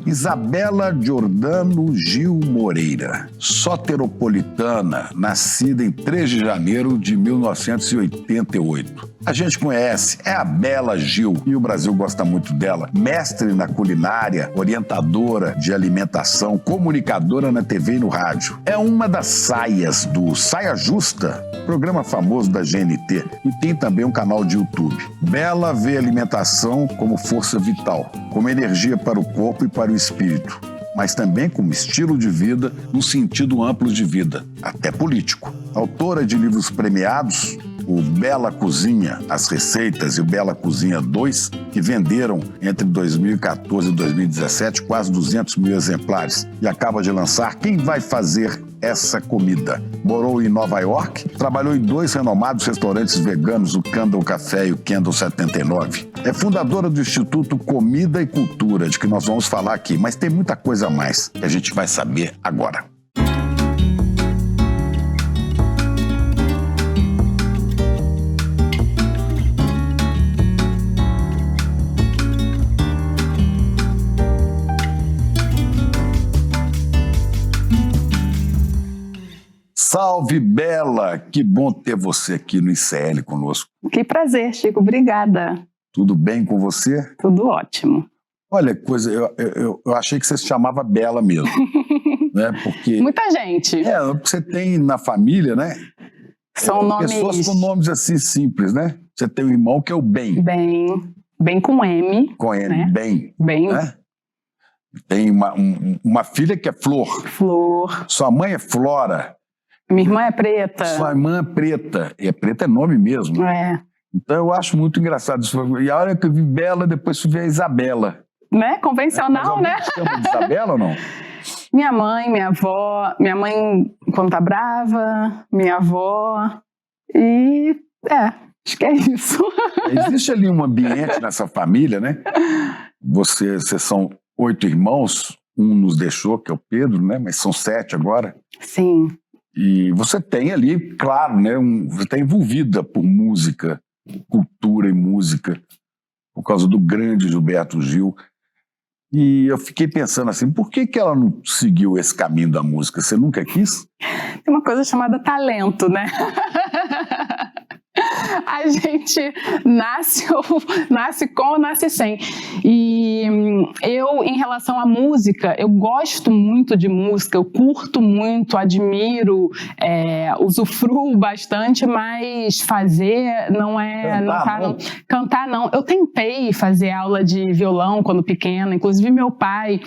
Isabela Giordano Gil Moreira, soteropolitana, nascida em 3 de janeiro de 1988. A gente conhece, é a Bela Gil, e o Brasil gosta muito dela. Mestre na culinária, orientadora de alimentação, comunicadora na TV e no rádio. É uma das saias do Saia Justa, programa famoso da GNT, e tem também um canal de YouTube. Bela vê alimentação como força vital, como energia para o corpo e para o espírito, mas também como estilo de vida, no sentido amplo de vida, até político. Autora de livros premiados, o Bela Cozinha, As Receitas e o Bela Cozinha 2, que venderam entre 2014 e 2017 quase 200 mil exemplares, e acaba de lançar Quem Vai Fazer Essa Comida. Morou em Nova York, trabalhou em 2 renomados restaurantes veganos, o Candle Café e o Candle 79. É fundadora do Instituto Comida e Cultura, de que nós vamos falar aqui, mas tem muita coisa a mais que a gente vai saber agora. Salve, Bela! Que bom ter você aqui no ICL conosco. Que prazer, Chico. Obrigada. Tudo bem com você? Tudo ótimo. Olha, eu achei que você se chamava Bela mesmo. Né? Porque, muita gente. Você tem na família, né? São nomes... Pessoas com nomes assim simples, né? Você tem um irmão que é o Ben. Ben com M. Com M, né? Ben. Né? Tem uma filha que é Flor. Flor. Sua mãe é Flora. Minha irmã é Preta. Sua irmã é Preta. E Preta é nome mesmo. É. Então eu acho muito engraçado isso. E a hora que eu vi Bela, depois eu vi a Isabela. Né? Convencional, né? Você chama de Isabela ou não? Minha mãe, minha avó. Minha mãe quando tá brava. Minha avó. E... acho que é isso. Existe ali um ambiente nessa família, né? Vocês são 8 irmãos. Um nos deixou, que é o Pedro, né? Mas são 7 agora. Sim. E você tem ali, claro, né, você está envolvida por música, cultura e música, por causa do grande Gilberto Gil. E eu fiquei pensando assim, por que ela não seguiu esse caminho da música? Você nunca quis? Tem uma coisa chamada talento, né? A gente nasce com ou nasce sem. E eu, em relação à música, eu gosto muito de música, eu curto muito, admiro, usufruo bastante, mas fazer não é... Cantar não. Eu tentei fazer aula de violão quando pequena, inclusive meu pai,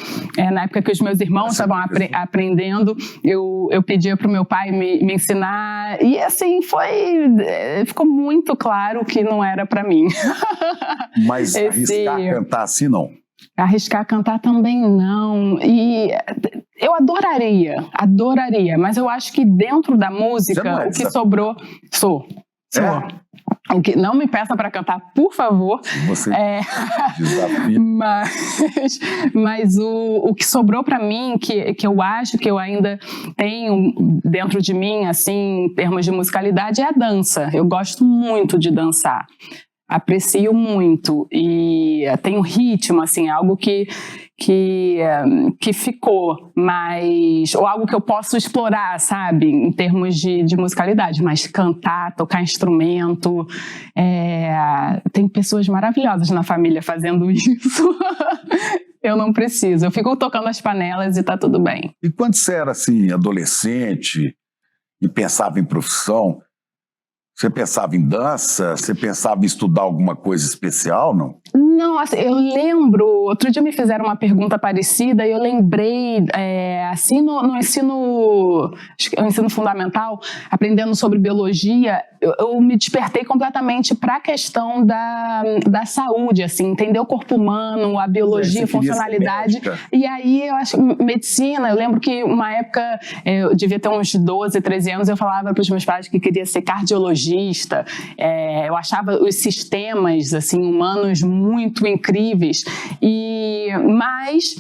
na época que os meus irmãos estavam aprendendo, eu pedia para o meu pai me ensinar, e assim, ficou muito claro que não era para mim. Mas arriscar cantar assim, não? Arriscar cantar também não. E eu adoraria, mas eu acho que dentro da música, o que sobrou... Sou. O que, não me peça para cantar, por favor. Você desafia. Mas o que sobrou para mim, que eu acho que eu ainda tenho dentro de mim, assim, em termos de musicalidade, é a dança. Eu gosto muito de dançar. Aprecio muito. E tem um ritmo, assim, algo que ficou, mas... Ou algo que eu posso explorar, sabe? Em termos de musicalidade. Mas cantar, tocar instrumento... Tem pessoas maravilhosas na família fazendo isso. Eu não preciso. Eu fico tocando as panelas e tá tudo bem. E quando você era, assim, adolescente e pensava em profissão... Você pensava em dança? Você pensava em estudar alguma coisa especial, não? Não, assim, eu lembro... Outro dia me fizeram uma pergunta parecida e eu lembrei, assim, no ensino fundamental, aprendendo sobre biologia, eu me despertei completamente para a questão da saúde, assim, entender o corpo humano, a biologia, a funcionalidade. E aí, eu acho medicina, eu lembro que uma época, eu devia ter uns 12, 13 anos, eu falava para os meus pais que queria ser cardiologista. Eu achava os sistemas, assim, humanos muito incríveis. Mas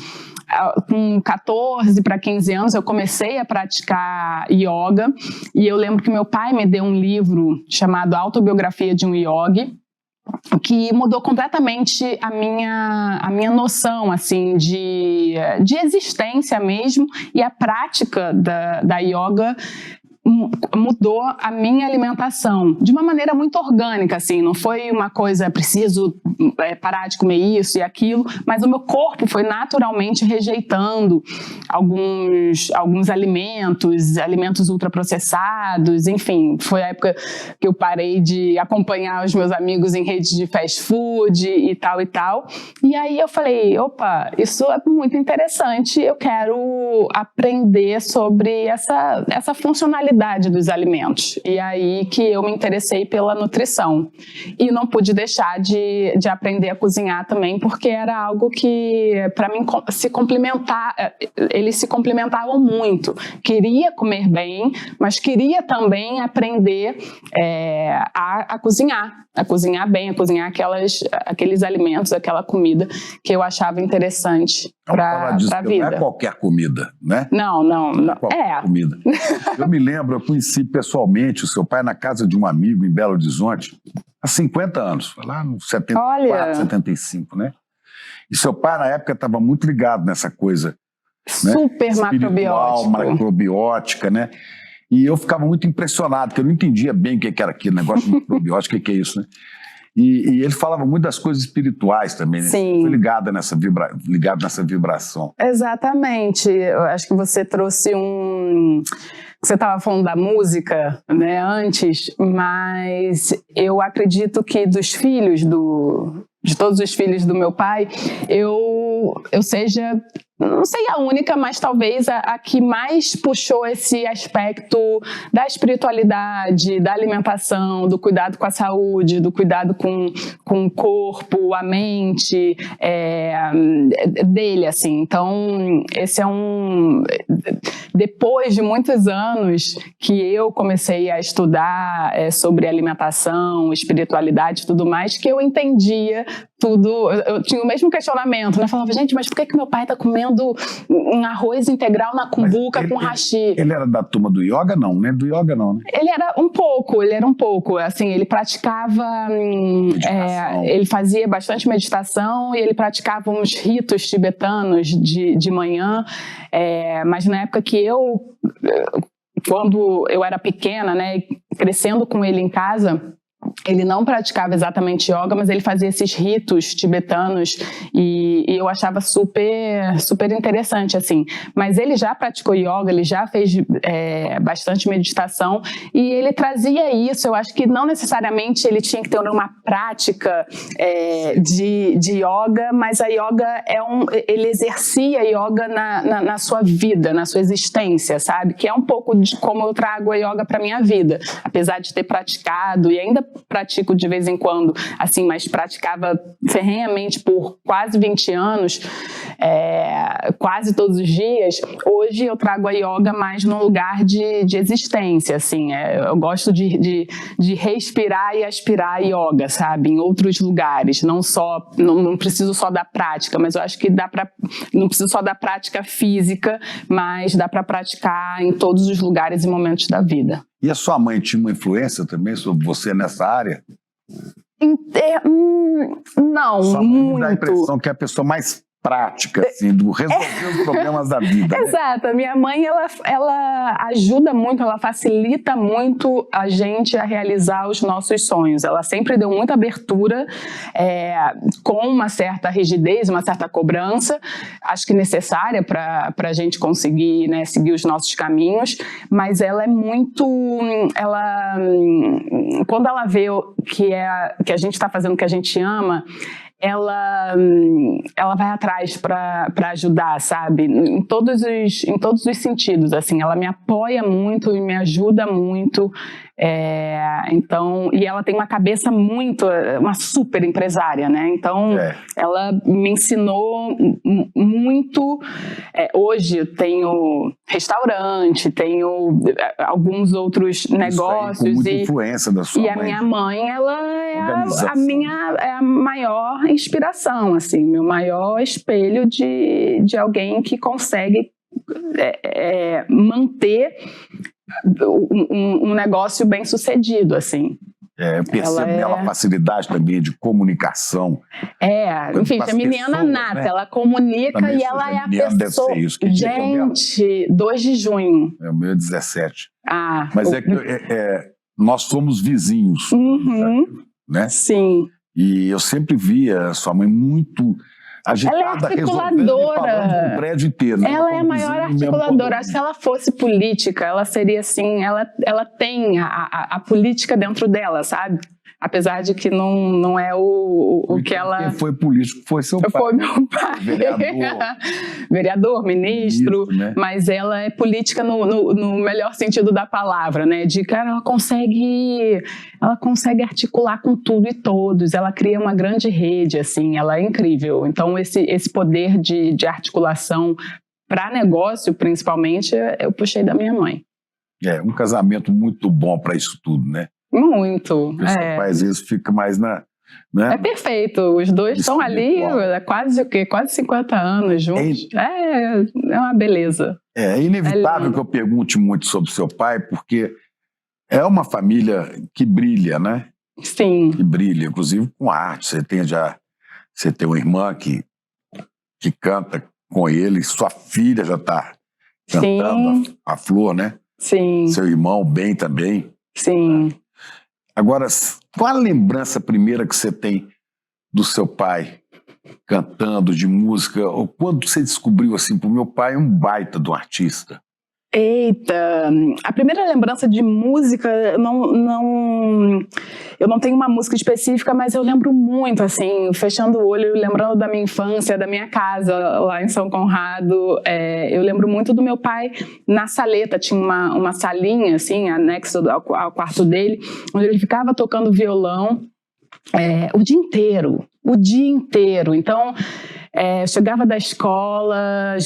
com 14 para 15 anos eu comecei a praticar yoga e eu lembro que meu pai me deu um livro chamado Autobiografia de um Yogi, que mudou completamente a minha noção, assim, de existência mesmo, e a prática da yoga mudou a minha alimentação de uma maneira muito orgânica, assim, não foi uma coisa, preciso parar de comer isso e aquilo, mas o meu corpo foi naturalmente rejeitando alguns alimentos ultraprocessados, enfim, foi a época que eu parei de acompanhar os meus amigos em redes de fast food e tal, e aí eu falei, opa, isso é muito interessante, eu quero aprender sobre essa funcionalidade dos alimentos. E aí que eu me interessei pela nutrição. E não pude deixar de aprender a cozinhar também, porque era algo que, para mim, eles se complementavam muito. Queria comer bem, mas queria também aprender a cozinhar bem, a cozinhar aqueles alimentos, aquela comida que eu achava interessante para a vida. Não é qualquer comida, né? Não. Qualquer comida. Eu me lembro, eu conheci pessoalmente o seu pai na casa de um amigo em Belo Horizonte há 50 anos, lá no 74, 75, né? E seu pai, na época, estava muito ligado nessa coisa, né? Super macrobiótica, né? E eu ficava muito impressionado, porque eu não entendia bem o que era aquele negócio de microbiótica, o que é isso, né? E ele falava muito das coisas espirituais também, né? Sim. Foi ligado nessa vibração. Exatamente. Eu acho que você trouxe Você estava falando da música, né, antes, mas eu acredito que de todos os filhos do meu pai, eu seja, não sei a única, mas talvez a que mais puxou esse aspecto da espiritualidade, da alimentação, do cuidado com a saúde, do cuidado com o corpo, a mente, dele, assim. Então, esse é depois de muitos anos que eu comecei a estudar sobre alimentação, espiritualidade e tudo mais, que eu entendia tudo. Eu tinha o mesmo questionamento, né? Eu falava, gente, mas por que meu pai está comendo um arroz integral na cumbuca com hashi? Ele era da turma do yoga, não, né? Do yoga, não, né? Ele era um pouco, assim, ele praticava, ele fazia bastante meditação e ele praticava uns ritos tibetanos de manhã, mas na época que quando eu era pequena, né, crescendo com ele em casa, ele não praticava exatamente yoga, mas ele fazia esses ritos tibetanos e eu achava super, super interessante, assim. Mas ele já praticou yoga, ele já fez bastante meditação e ele trazia isso. Eu acho que não necessariamente ele tinha que ter uma prática de yoga, mas a yoga ele exercia yoga na sua vida, na sua existência, sabe? Que é um pouco de como eu trago a yoga para minha vida. Apesar de ter praticado e ainda pratico de vez em quando, assim, mas praticava ferrenhamente por quase 20 anos, quase todos os dias. Hoje eu trago a yoga mais num lugar de existência, assim, eu gosto de respirar e aspirar a yoga, sabe, em outros lugares, não preciso só da prática, mas eu acho que não preciso só da prática física, mas dá para praticar em todos os lugares e momentos da vida. E a sua mãe tinha uma influência também sobre você nessa área? Não, sua mãe muito. Me dá a impressão que é a pessoa mais prática, assim, do resolver os problemas da vida. Exato. A minha mãe, ela ajuda muito, ela facilita muito a gente a realizar os nossos sonhos. Ela sempre deu muita abertura, com uma certa rigidez, uma certa cobrança, acho que necessária para a gente conseguir, né, seguir os nossos caminhos, mas ela é muito... quando ela vê que a gente está fazendo o que a gente ama, ela vai atrás para ajudar, sabe? Em todos os sentidos, assim. Ela me apoia muito e me ajuda muito. Então, e ela tem uma cabeça uma super empresária, né? Então, ela me ensinou muito. Hoje eu tenho restaurante, tenho alguns outros negócios. Com muita influência da sua mãe. E a minha mãe, ela é a maior inspiração, assim, meu maior espelho de alguém que consegue manter um negócio bem sucedido, assim. Eu percebo nela facilidade também de comunicação. Enfim, geminiana nata, né? Ela comunica também e ela é a pessoa. Deve ser isso. Gente, 2 de junho. O meu é 17. Mas nós fomos vizinhos. Né? Sim. E eu sempre via sua mãe muito agitada, ela é articuladora. O prédio inteiro. Né? Ela é a maior articuladora. Acho que se ela fosse política, ela seria assim, ela tem a política dentro dela, sabe? Apesar de que não é o que ela... Quem foi político foi seu pai. Foi meu pai. Vereador, ministro. Isso, né? Mas ela é política no melhor sentido da palavra, né? De que ela consegue articular com tudo e todos. Ela cria uma grande rede, assim. Ela é incrível. Então, esse poder de articulação para negócio, principalmente, eu puxei da minha mãe. Um casamento muito bom para isso tudo, né? Muito. Seu pai às vezes fica mais na... Né? É perfeito. Os dois estão ali quase 50 anos juntos. É uma beleza. É inevitável que eu pergunte muito sobre seu pai, porque é uma família que brilha, né? Sim. Que brilha, inclusive com arte. Você tem uma irmã que canta com ele, sua filha já está cantando, a Flor, né? Sim. Seu irmão, bem também. Sim. Agora, qual a lembrança primeira que você tem do seu pai cantando, de música? Ou quando você descobriu assim, pro meu pai é um baita de um artista? Eita, a primeira lembrança de música, eu não tenho uma música específica, mas eu lembro muito, assim, fechando o olho, lembrando da minha infância, da minha casa lá em São Conrado. Eu lembro muito do meu pai na saleta, tinha uma salinha, assim, anexo ao quarto dele, onde ele ficava tocando violão o dia inteiro. Então, chegava da escola,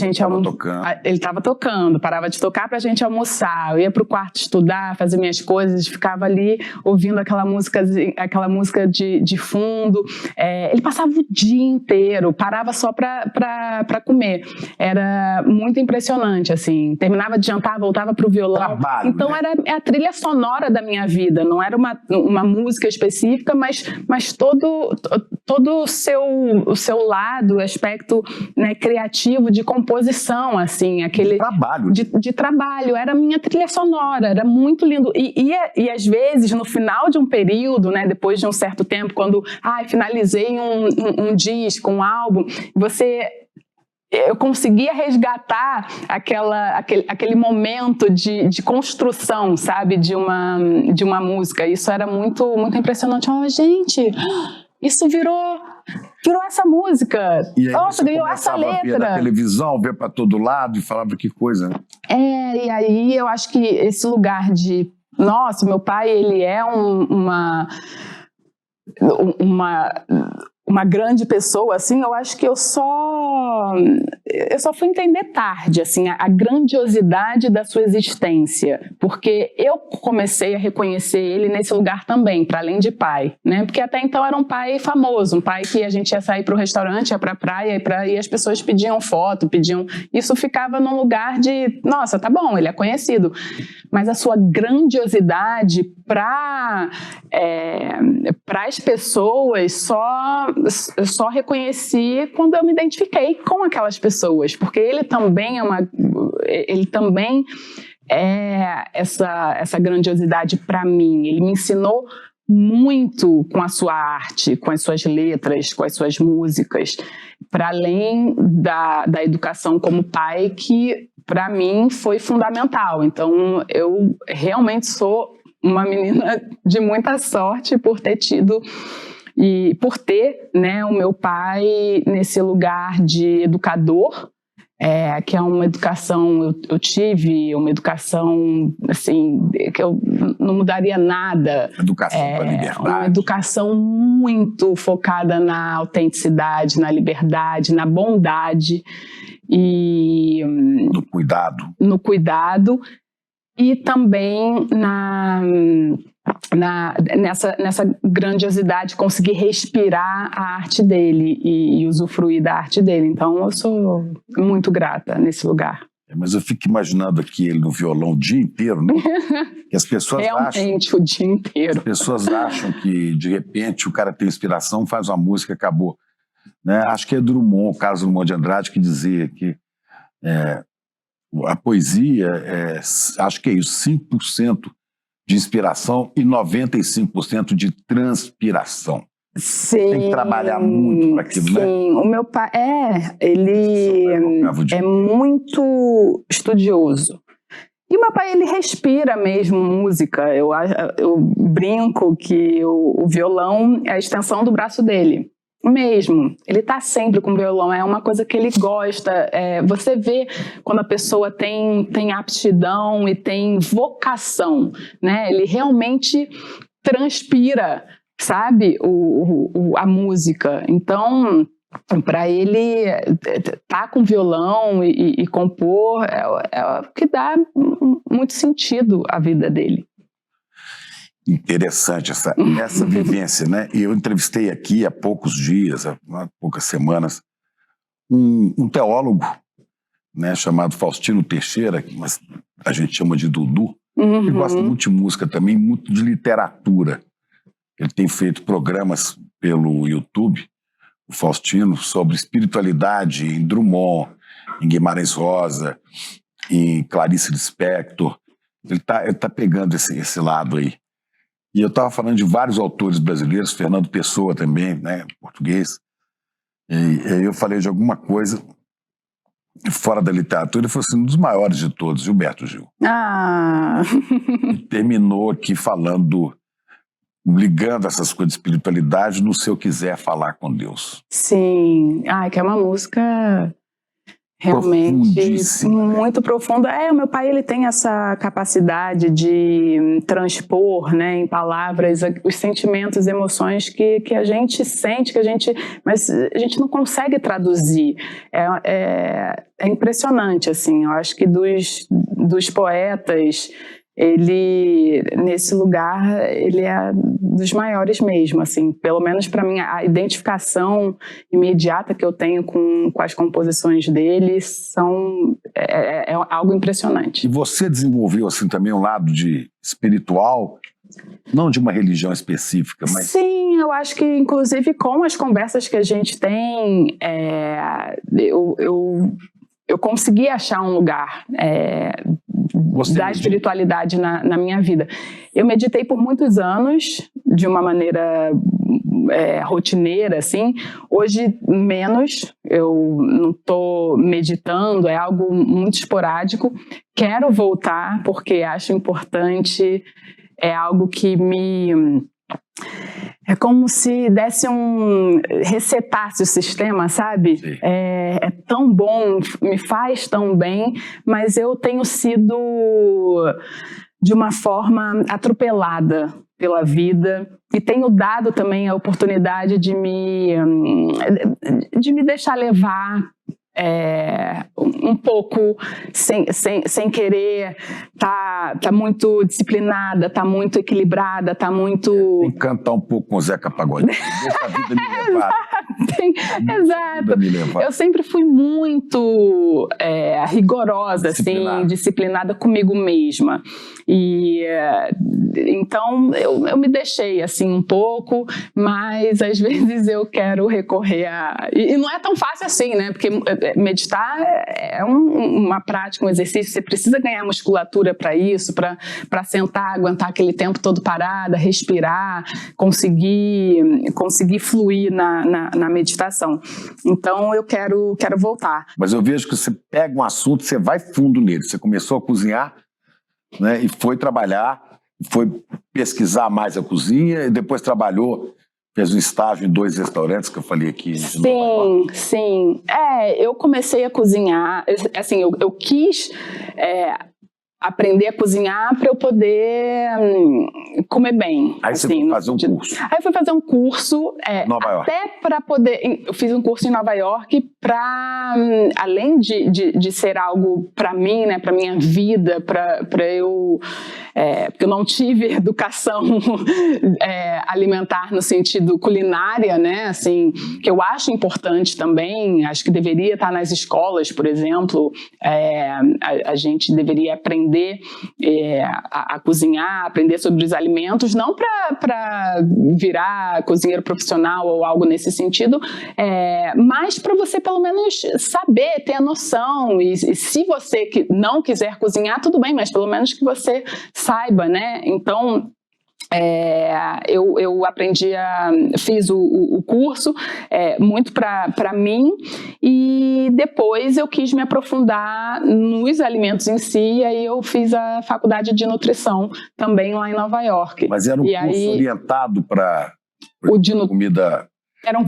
ele estava tocando, parava de tocar pra gente almoçar, eu ia pro quarto estudar, fazer minhas coisas, ficava ali ouvindo aquela música de fundo. Ele passava o dia inteiro, parava só pra comer. Era muito impressionante, assim. Terminava de jantar, voltava pro violão. Trabalho, então, né? Era a trilha sonora da minha vida, não era uma música específica, mas todo o seu lado, aspecto, né, criativo, de composição, assim, aquele... Trabalho. De trabalho, era a minha trilha sonora, era muito lindo. E às vezes, no final de um período, né, depois de um certo tempo, quando finalizei um disco, um álbum, eu conseguia resgatar aquele momento de construção, sabe, de uma música. Isso era muito, muito impressionante. Gente, isso virou essa música. E aí nossa, ganhou essa letra. Via na televisão, via para todo lado e falava que coisa, né? E aí eu acho que esse lugar de... Nossa, meu pai, ele é uma grande pessoa, assim, eu acho que eu só fui entender tarde, assim, a grandiosidade da sua existência, porque eu comecei a reconhecer ele nesse lugar também, para além de pai, né, porque até então era um pai famoso, um pai que a gente ia sair para o restaurante, ia para a praia, e as pessoas pediam foto, isso ficava num lugar de, nossa, tá bom, ele é conhecido, mas a sua grandiosidade para as pessoas eu só reconheci quando eu me identifiquei com aquelas pessoas, porque ele também é essa grandiosidade para mim. Ele me ensinou muito com a sua arte, com as suas letras, com as suas músicas, para além da educação como pai, que para mim foi fundamental. Então eu realmente sou uma menina de muita sorte por ter tido e por ter, né, o meu pai nesse lugar de educador, que é uma educação, eu tive uma educação, assim, que eu não mudaria nada. Educação para a liberdade. Uma educação muito focada na autenticidade, na liberdade, na bondade e... No cuidado e também nessa grandiosidade, conseguir respirar a arte dele e usufruir da arte dele. Então eu sou muito grata nesse lugar. Mas eu fico imaginando aqui ele no violão o dia inteiro, né? Que as pessoas realmente, o dia inteiro. As pessoas acham que, de repente, o cara tem inspiração, faz uma música e acabou. Né? Acho que é Drummond, o Carlos Drummond de Andrade, que dizia que a poesia, acho que é isso, 5% de inspiração e 95% de transpiração. Sim, tem que trabalhar muito para aquilo, né? Sim, o meu pai, ele é muito estudioso. E o meu pai, ele respira mesmo música. Eu brinco que o violão é a extensão do braço dele. Mesmo. Ele tá sempre com o violão, é uma coisa que ele gosta. Você vê quando a pessoa tem aptidão e tem vocação, né? Ele realmente transpira, sabe, a música. Então, para ele, tá com violão e compor é o que dá muito sentido à vida dele. Interessante essa vivência, né? Eu entrevistei aqui há poucos dias, há poucas semanas, um teólogo, né, chamado Faustino Teixeira, que a gente chama de Dudu, que gosta muito de música também, muito de literatura. Ele tem feito programas pelo YouTube, o Faustino, sobre espiritualidade em Drummond, em Guimarães Rosa, em Clarice Lispector. Ele tá pegando esse lado aí. E eu estava falando de vários autores brasileiros, Fernando Pessoa também, né, português. E aí eu falei de alguma coisa fora da literatura. Ele falou assim, um dos maiores de todos, Gilberto Gil. E terminou aqui falando, ligando essas coisas de espiritualidade no Se Eu Quiser Falar com Deus. Sim, que é uma música realmente muito profunda. O meu pai, ele tem essa capacidade de transpor, né, em palavras os sentimentos, emoções que a gente sente, mas a gente não consegue traduzir. É impressionante, assim. Eu acho que dos poetas, ele, nesse lugar, ele é dos maiores mesmo, assim, pelo menos para mim, a identificação imediata que eu tenho com as composições dele é algo impressionante. E você desenvolveu, assim, também um lado espiritual, não de uma religião específica, mas... Sim, eu acho que, inclusive, com as conversas que a gente tem, eu consegui achar um lugar da espiritualidade na minha vida. Eu meditei por muitos anos, de uma maneira rotineira, assim. Hoje, menos. Eu não estou meditando, é algo muito esporádico. Quero voltar, porque acho importante, é algo que é como se resetasse o sistema, sabe? É tão bom, me faz tão bem, mas eu tenho sido de uma forma atropelada pela vida e tenho dado também a oportunidade de me deixar levar um pouco sem querer, tá muito disciplinada, tá muito equilibrada, tá muito... Tem que cantar um pouco com o Zeca Pagodinho. Deixa a vida me levar. Exato. Eu sempre fui muito rigorosa, disciplinada comigo mesma. E então eu me deixei assim um pouco, mas às vezes eu quero recorrer e não é tão fácil assim, né? Porque meditar é uma prática, um exercício. Você precisa ganhar musculatura para isso, para sentar, aguentar aquele tempo todo parada, respirar, conseguir fluir na meditação. Então eu quero voltar. Mas eu vejo que você pega um assunto, você vai fundo nele. Você começou a cozinhar, né, e foi trabalhar, foi pesquisar mais a cozinha e depois fez um estágio em 2 restaurantes que eu falei aqui de Nova York. Sim. Eu comecei a cozinhar, assim, eu quis aprender a cozinhar para eu poder comer bem. Aí você foi fazer um curso. Aí eu fui fazer um curso, Nova York. até para poder... Eu fiz um curso em Nova York para, além de ser algo para mim, né, para minha vida, para eu... porque eu não tive educação alimentar no sentido culinária, né, assim, que eu acho importante também, acho que deveria estar nas escolas, por exemplo, a gente deveria aprender a cozinhar, aprender sobre os alimentos, não para virar cozinheiro profissional ou algo nesse sentido, mas para você pelo menos saber, ter a noção, e se você não quiser cozinhar, tudo bem, mas pelo menos que você saiba, né? Então, eu fiz o curso muito para mim, e depois eu quis me aprofundar nos alimentos em si, e aí eu fiz a faculdade de nutrição também lá em Nova York. Mas era um curso orientado para comida... Era um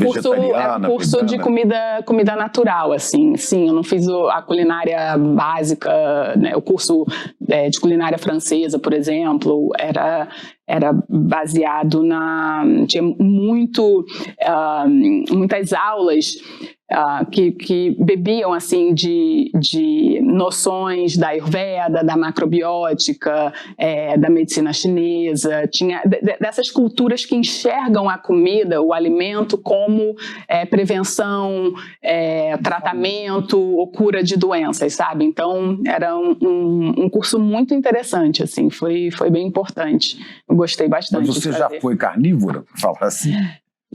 curso de comida natural, assim. Sim, eu não fiz a culinária básica, né? O curso de culinária francesa, por exemplo, era baseado tinha muitas aulas que bebiam assim de noções da Ayurveda, da macrobiótica, da medicina chinesa, tinha dessas culturas que enxergam a comida, o alimento como prevenção, tratamento ou cura de doenças, sabe? Então era um curso muito interessante, assim, foi bem importante. Eu gostei bastante. Mas você já foi carnívora, para falar assim?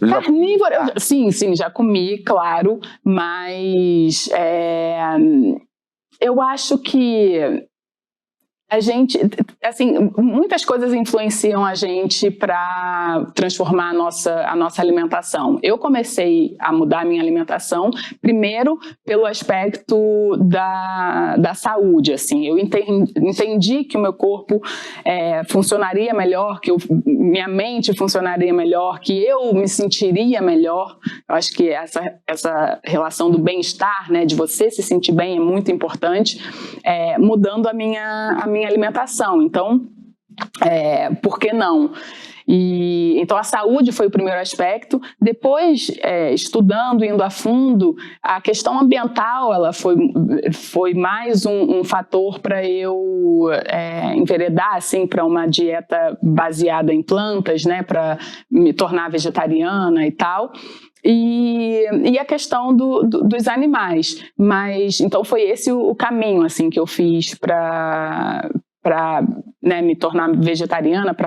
Carnívora, sim, já comi, claro, mas eu acho que a gente, assim, muitas coisas influenciam a gente para transformar a nossa alimentação. Eu comecei a mudar a minha alimentação, primeiro pelo aspecto da saúde, assim. Eu entendi que o meu corpo funcionaria melhor, que minha mente funcionaria melhor, que eu me sentiria melhor. Eu acho que essa relação do bem-estar, né, de você se sentir bem, é muito importante, mudando a minha alimentação. Então, por que não? Então a saúde foi o primeiro aspecto. Depois, estudando, indo a fundo, a questão ambiental, ela foi mais um fator para eu enveredar assim, para uma dieta baseada em plantas, né, para me tornar vegetariana e tal. E a questão dos animais. Mas, então foi esse o caminho assim, que eu fiz para me tornar vegetariana, para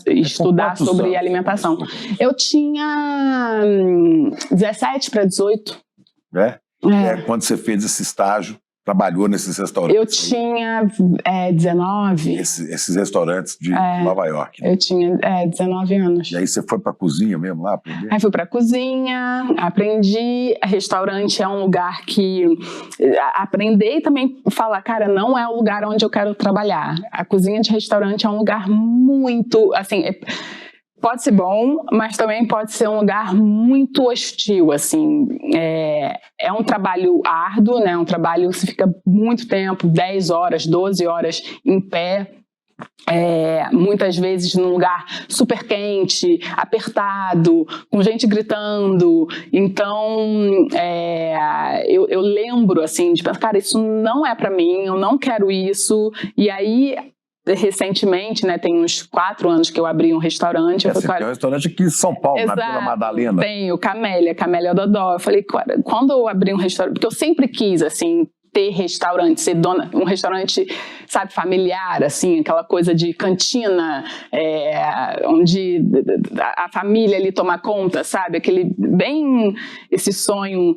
estudar sobre alimentação. Eu tinha 17 para 18. Quando você fez esse estágio, trabalhou nesses restaurantes? Eu tinha 19. Esses restaurantes de Nova York. Eu tinha 19 anos. E aí você foi para a cozinha mesmo lá aprender? Aí fui para a cozinha, aprendi. Restaurante é um lugar que aprender e também falar, cara, não é o lugar onde eu quero trabalhar. A cozinha de restaurante é um lugar muito, assim... Pode ser bom, mas também pode ser um lugar muito hostil, assim. É um trabalho árduo, né? Um trabalho que você fica muito tempo, 10 horas, 12 horas em pé. Muitas vezes num lugar super quente, apertado, com gente gritando. Então, eu lembro, assim, de pensar, cara, isso não é pra mim, eu não quero isso. E aí... Recentemente, né, tem uns 4 anos que eu abri um restaurante. Você tem um restaurante aqui em São Paulo, exato, na Vila Madalena. Tem o Camélia Dodó. Eu falei, quando eu abri um restaurante, porque eu sempre quis, assim, ter restaurante, ser dona, um restaurante, sabe, familiar, assim, aquela coisa de cantina, onde a família ali toma conta, sabe, esse sonho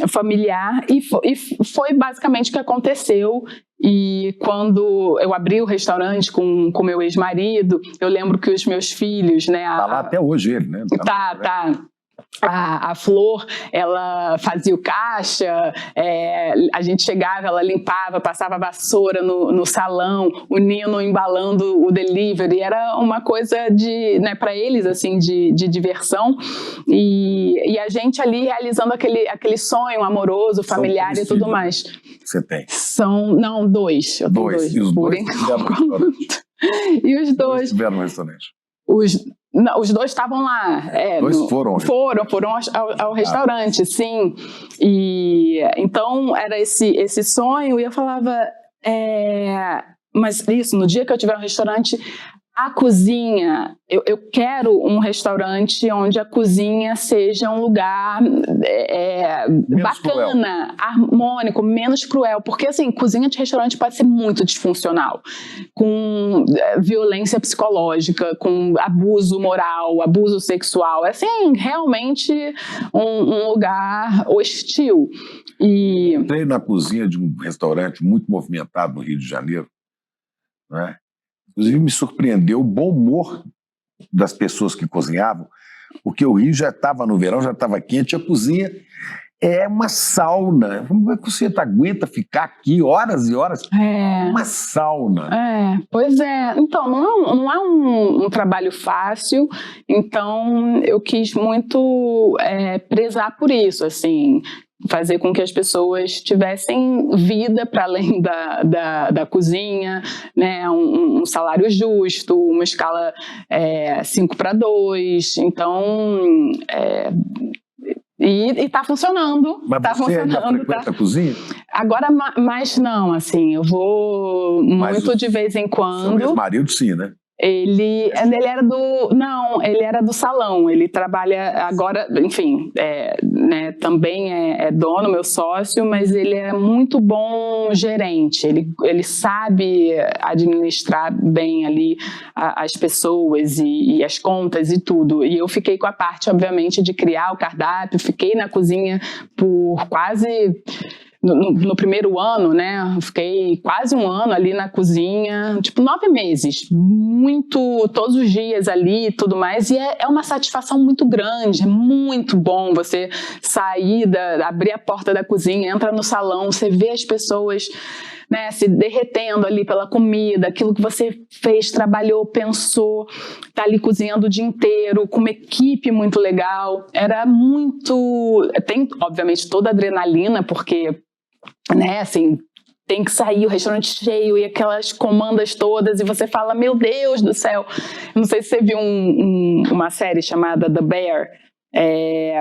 familiar, e foi basicamente o que aconteceu. E quando eu abri o restaurante com meu ex-marido, eu lembro que os meus filhos, né... Tá lá até hoje ele, né? Tá. A Flor, ela fazia o caixa, a gente chegava, ela limpava, passava a vassoura no salão, o Nino embalando o delivery, era uma coisa né, para eles, assim, de diversão, e a gente ali realizando aquele sonho amoroso, familiar e tudo mais. Você tem? Não, 2. Eu tenho 2. E os 2 tiveram no restaurante? E os 2 tiveram no restaurante? Os 2 estavam lá. Foram ao restaurante, sim. E então era esse sonho, e eu falava, mas isso, no dia que eu tiver um restaurante, a cozinha, eu quero um restaurante onde a cozinha seja um lugar bacana, harmônico, menos cruel, porque assim, cozinha de restaurante pode ser muito disfuncional, com violência psicológica, com abuso moral, abuso sexual, assim, realmente um lugar hostil. Entrei na cozinha de um restaurante muito movimentado no Rio de Janeiro, né? Inclusive, me surpreendeu o bom humor das pessoas que cozinhavam, porque o Rio já estava no verão, já estava quente, a cozinha é uma sauna. Como é que você aguenta ficar aqui horas e horas? Uma sauna. Pois é. Então, não é um trabalho fácil, então eu quis muito prezar por isso, assim, fazer com que as pessoas tivessem vida para além da cozinha, né? Um salário justo, uma escala 5:2, então e tá funcionando. Mas tá você funcionando, ainda frequenta a cozinha? Agora mais não, assim, eu vou muito de vez em quando. Seu ex-marido sim, né? Ele era do salão, ele trabalha agora, enfim, né, também é dono, meu sócio, mas ele é muito bom gerente, ele sabe administrar bem ali as pessoas e as contas e tudo, e eu fiquei com a parte, obviamente, de criar o cardápio, fiquei na cozinha por quase... No primeiro ano, né, fiquei quase um ano ali na cozinha, tipo 9 meses, todos os dias ali e tudo mais, e é uma satisfação muito grande, é muito bom você sair, abrir a porta da cozinha, entra no salão, você vê as pessoas, né, se derretendo ali pela comida, aquilo que você fez, trabalhou, pensou, tá ali cozinhando o dia inteiro, com uma equipe muito legal, era muito... Tem, obviamente, toda a adrenalina, porque, né, assim, tem que sair o restaurante cheio e aquelas comandas todas, e você fala, meu Deus do céu. Não sei se você viu uma série chamada The Bear.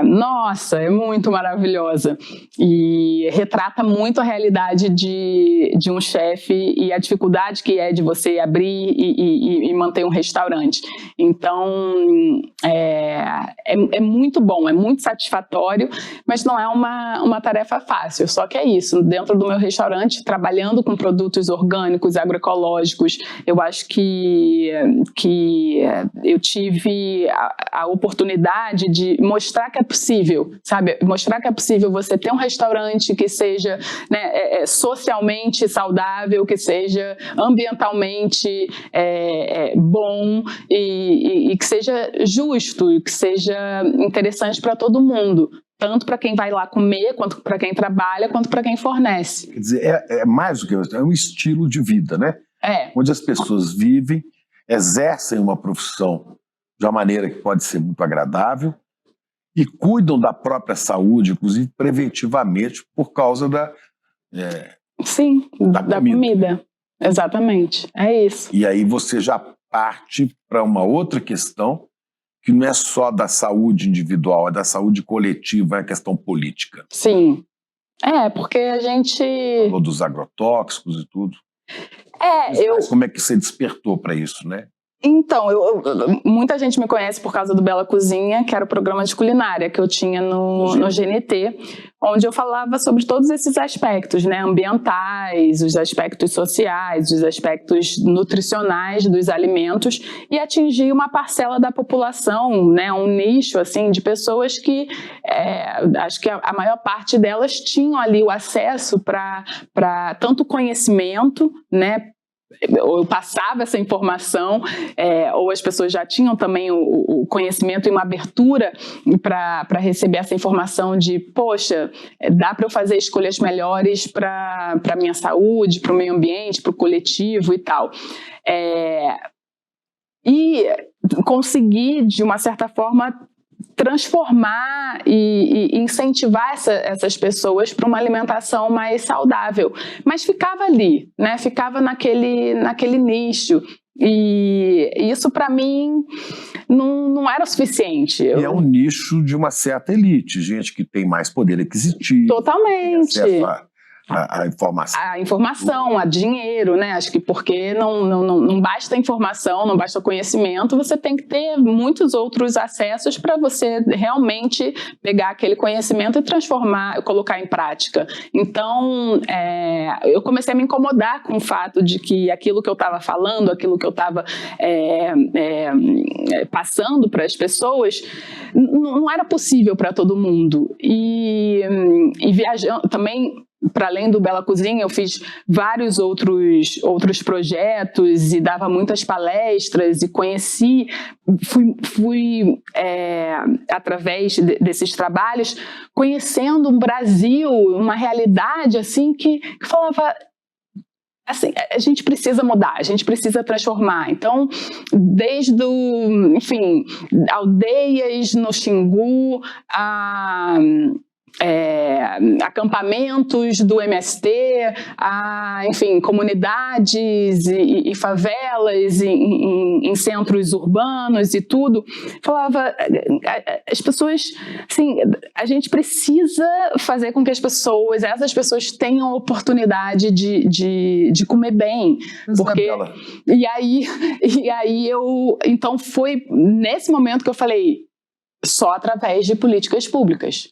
Nossa, é muito maravilhosa e retrata muito a realidade de um chefe e a dificuldade que é de você abrir e manter um restaurante. Então é muito bom, é muito satisfatório, mas não é uma tarefa fácil. Só que é isso, dentro do meu restaurante, trabalhando com produtos orgânicos, agroecológicos, eu acho que eu tive a oportunidade de mostrar que é possível, sabe? Mostrar que é possível você ter um restaurante que seja, né, socialmente saudável, que seja ambientalmente bom e que seja justo, e que seja interessante para todo mundo. Tanto para quem vai lá comer, quanto para quem trabalha, quanto para quem fornece. Quer dizer, é mais do que isso, é um estilo de vida, né? Onde as pessoas vivem, exercem uma profissão de uma maneira que pode ser muito agradável, e cuidam da própria saúde, inclusive preventivamente, por causa da comida. Exatamente, é isso. E aí você já parte para uma outra questão, que não é só da saúde individual, é da saúde coletiva, é a questão política. Sim, porque a gente... Falou dos agrotóxicos e tudo. Como é que você despertou para isso, né? Então, muita gente me conhece por causa do Bela Cozinha, que era o programa de culinária que eu tinha no GNT, onde eu falava sobre todos esses aspectos, né, ambientais, os aspectos sociais, os aspectos nutricionais dos alimentos, e atingir uma parcela da população, né, um nicho assim, de pessoas que acho que a maior parte delas tinham ali o acesso para tanto conhecimento, né, ou eu passava essa informação, ou as pessoas já tinham também o conhecimento e uma abertura para receber essa informação de, poxa, dá para eu fazer escolhas melhores para a minha saúde, para o meio ambiente, para o coletivo e tal. E conseguir, de uma certa forma, transformar e incentivar essas pessoas para uma alimentação mais saudável. Mas ficava ali, né? Ficava naquele nicho. E isso, para mim, não era o suficiente. E é um nicho de uma certa elite, gente que tem mais poder aquisitivo. Totalmente. Tem acesso a informação. A informação, a dinheiro, né? Acho que porque não basta informação, não basta conhecimento, você tem que ter muitos outros acessos para você realmente pegar aquele conhecimento e transformar, colocar em prática. Então, eu comecei a me incomodar com o fato de que aquilo que eu estava falando, aquilo que eu estava passando para as pessoas, não era possível para todo mundo. E viajando também. Para além do Bela Cozinha, eu fiz vários outros projetos e dava muitas palestras e fui através desses trabalhos, conhecendo um Brasil, uma realidade assim que falava... Assim, a gente precisa mudar, a gente precisa transformar. Então, desde aldeias no Xingu, acampamentos do MST, enfim, comunidades e favelas em centros urbanos e tudo. Falava, as pessoas, assim, a gente precisa fazer com que essas pessoas tenham a oportunidade de comer bem. Porque, e aí então foi nesse momento que eu falei, só através de políticas públicas.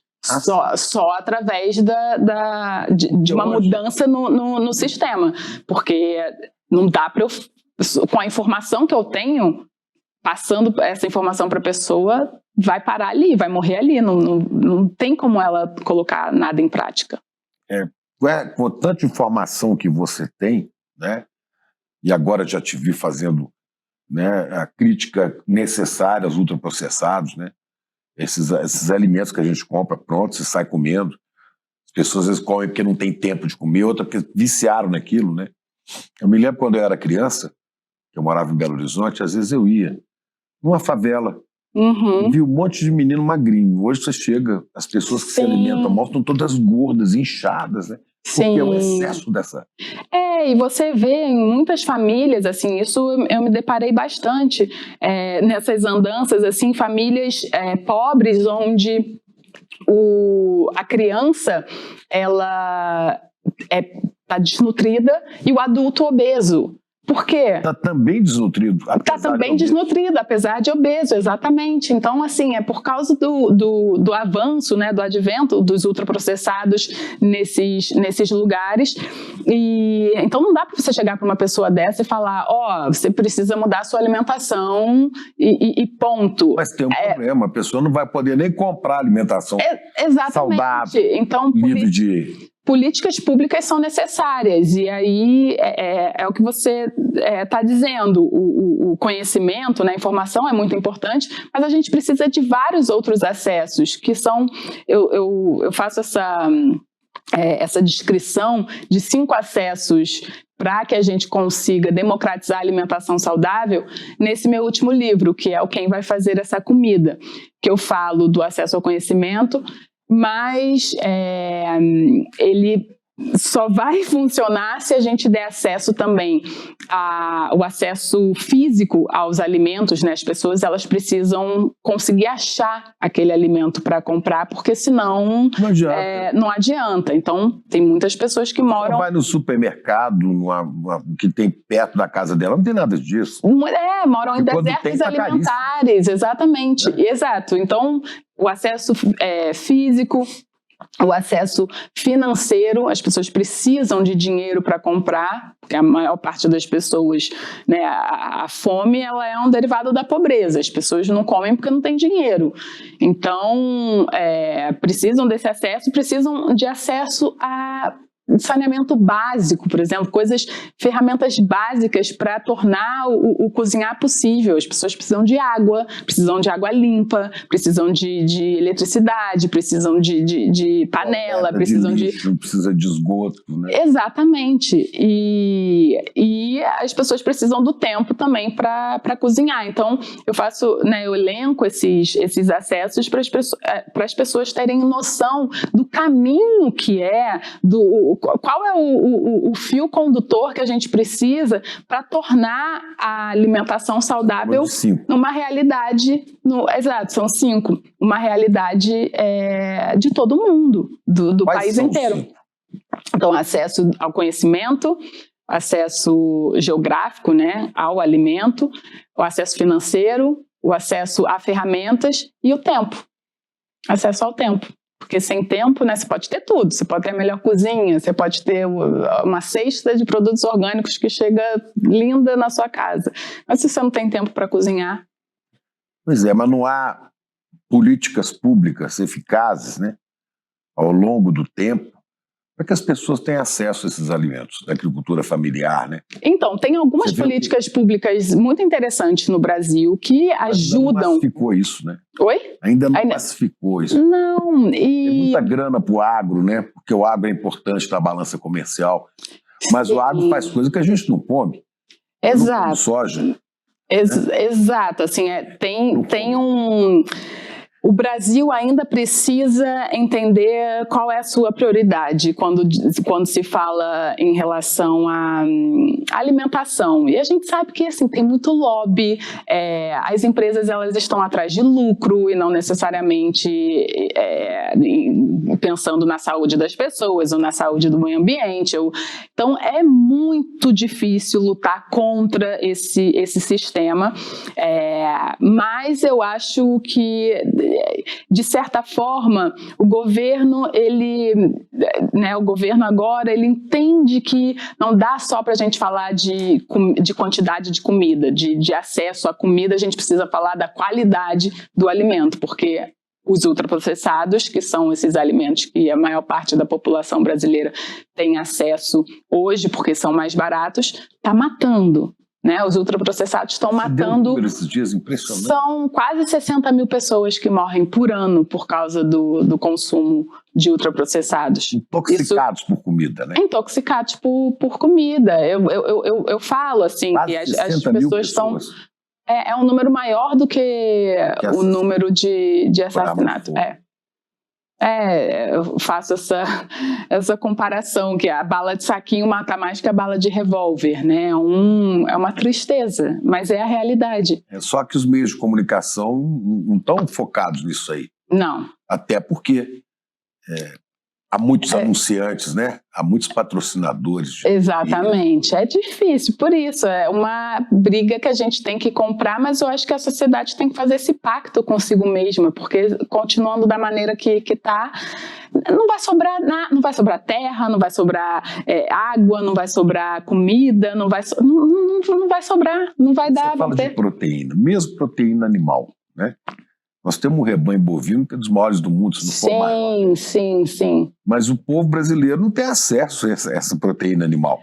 Só através de uma mudança no sistema, porque não dá para eu, com a informação que eu tenho, passando essa informação para a pessoa, vai parar ali, vai morrer ali, não tem como ela colocar nada em prática. Com tanta informação que você tem, né, e agora já te vi fazendo, né, a crítica necessária aos ultraprocessados, né, esses alimentos que a gente compra prontos e sai comendo. As pessoas às vezes comem porque não tem tempo de comer, outra porque viciaram naquilo, né? Eu me lembro quando eu era criança, que eu morava em Belo Horizonte, às vezes eu ia numa favela, vi um monte de menino magrinho. Hoje você chega, as pessoas que se alimentam mal estão todas gordas, inchadas, né? Porque é o excesso dessa... E você vê em muitas famílias, assim, isso eu me deparei bastante nessas andanças, assim, famílias pobres, onde a criança, ela está desnutrida e o adulto obeso. Por quê? Está também desnutrido. Está também desnutrido, apesar de obeso, exatamente. Então, assim, é por causa do avanço, né, do advento dos ultraprocessados nesses lugares. E então não dá para você chegar para uma pessoa dessa e falar, você precisa mudar a sua alimentação e ponto. Mas tem um problema, a pessoa não vai poder nem comprar alimentação saudável, então, livre de... Políticas públicas são necessárias, e aí é o que você está dizendo, o conhecimento, né, a informação é muito importante, mas a gente precisa de vários outros acessos, que são, eu faço essa descrição de 5 acessos para que a gente consiga democratizar a alimentação saudável nesse meu último livro, que é o Quem Vai Fazer Essa Comida, que eu falo do acesso ao conhecimento, mas ele só vai funcionar se a gente der acesso também o acesso físico aos alimentos, né? As pessoas, elas precisam conseguir achar aquele alimento para comprar, porque senão não adianta. Então, tem muitas pessoas que moram... Ela vai no supermercado, que tem perto da casa dela, não tem nada disso. Moram em desertos alimentares, exatamente. Exato. Então, o acesso físico, o acesso financeiro, as pessoas precisam de dinheiro para comprar, porque a maior parte das pessoas, né, a fome, ela é um derivado da pobreza, as pessoas não comem porque não têm dinheiro. Então, precisam desse acesso, precisam de acesso a saneamento básico, por exemplo, ferramentas básicas para tornar o cozinhar possível. As pessoas precisam de água limpa, precisam de eletricidade, precisam de panela, precisam de lixo, precisa de esgoto, né? Exatamente. E as pessoas precisam do tempo também para cozinhar. Então, eu elenco esses acessos para as pessoas terem noção do caminho que qual é o fio condutor que a gente precisa para tornar a alimentação saudável uma realidade. Exato, são 5. Uma realidade de todo mundo, do país inteiro. 5? Então, acesso ao conhecimento, acesso geográfico, né, ao alimento, o acesso financeiro, o acesso a ferramentas e o tempo. Acesso ao tempo. Porque sem tempo, né, você pode ter tudo. Você pode ter a melhor cozinha, você pode ter uma cesta de produtos orgânicos que chega linda na sua casa. Mas se você não tem tempo para cozinhar... Pois é, mas não há políticas públicas eficazes, né, ao longo do tempo, para que as pessoas tenham acesso a esses alimentos, da agricultura familiar, né? Então, tem algumas políticas públicas muito interessantes no Brasil que ajudam... Ainda não massificou isso, né? Oi? Ainda não massificou isso. Não, Tem muita grana para o agro, né? Porque o agro é importante na balança comercial, mas o agro faz coisa que a gente não come. Exato. Não come soja. Exato, assim, tem um... O Brasil ainda precisa entender qual é a sua prioridade quando se fala em relação à alimentação. E a gente sabe que assim, tem muito lobby, as empresas elas estão atrás de lucro e não necessariamente pensando na saúde das pessoas ou na saúde do meio ambiente. Então é muito difícil lutar contra esse sistema, mas eu acho que de certa forma, o governo agora, ele entende que não dá só para a gente falar de quantidade de comida, de acesso à comida, a gente precisa falar da qualidade do alimento, porque os ultraprocessados, que são esses alimentos que a maior parte da população brasileira tem acesso hoje, porque são mais baratos, está matando. Né, os ultraprocessados estão matando. Esses dias, impressionante. São quase 60 mil pessoas que morrem por ano por causa do consumo de ultraprocessados. Intoxicados por comida, né? Intoxicados por comida. Eu falo assim quase que as pessoas estão. É um número maior do que o número de assassinatos. Eu faço essa comparação, que a bala de saquinho mata mais que a bala de revólver, né? É uma tristeza, mas é a realidade. Só que os meios de comunicação não estão focados nisso aí. Não. Até porque há muitos anunciantes, né? Há muitos patrocinadores. Exatamente, é difícil, por isso, é uma briga que a gente tem que comprar, mas eu acho que a sociedade tem que fazer esse pacto consigo mesma, porque continuando da maneira que está, não vai sobrar terra, não vai sobrar água, não vai sobrar comida, não vai sobrar, não vai dar. Você fala de proteína, mesmo proteína animal, né? Nós temos um rebanho bovino que é dos maiores do mundo, se não for maior. Sim. Mas o povo brasileiro não tem acesso a essa proteína animal.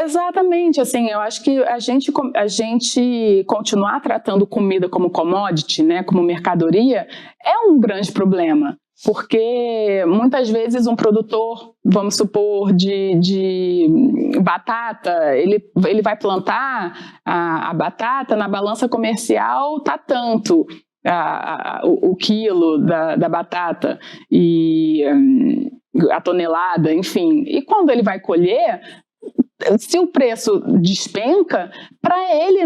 Exatamente, assim, eu acho que a gente continuar tratando comida como commodity, né, como mercadoria, é um grande problema. Porque muitas vezes um produtor, vamos supor, de batata, ele vai plantar a batata, na balança comercial está tanto o quilo da batata e a tonelada, enfim. E quando ele vai colher, se o preço despenca, para ele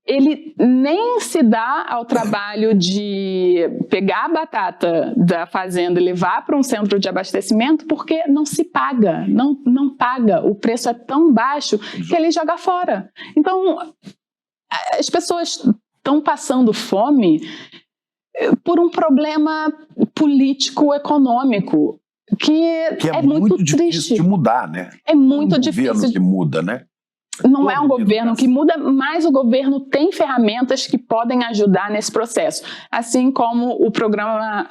ele nem se dá ao trabalho de pegar a batata da fazenda e levar para um centro de abastecimento, porque não se paga, não paga. O preço é tão baixo que ele joga fora. Então, as pessoas estão passando fome por um problema político-econômico que é muito difícil triste de mudar, né? É muito difícil. Governo que muda, né? Não é um governo que muda, mas o governo tem ferramentas que podem ajudar nesse processo. Assim como o programa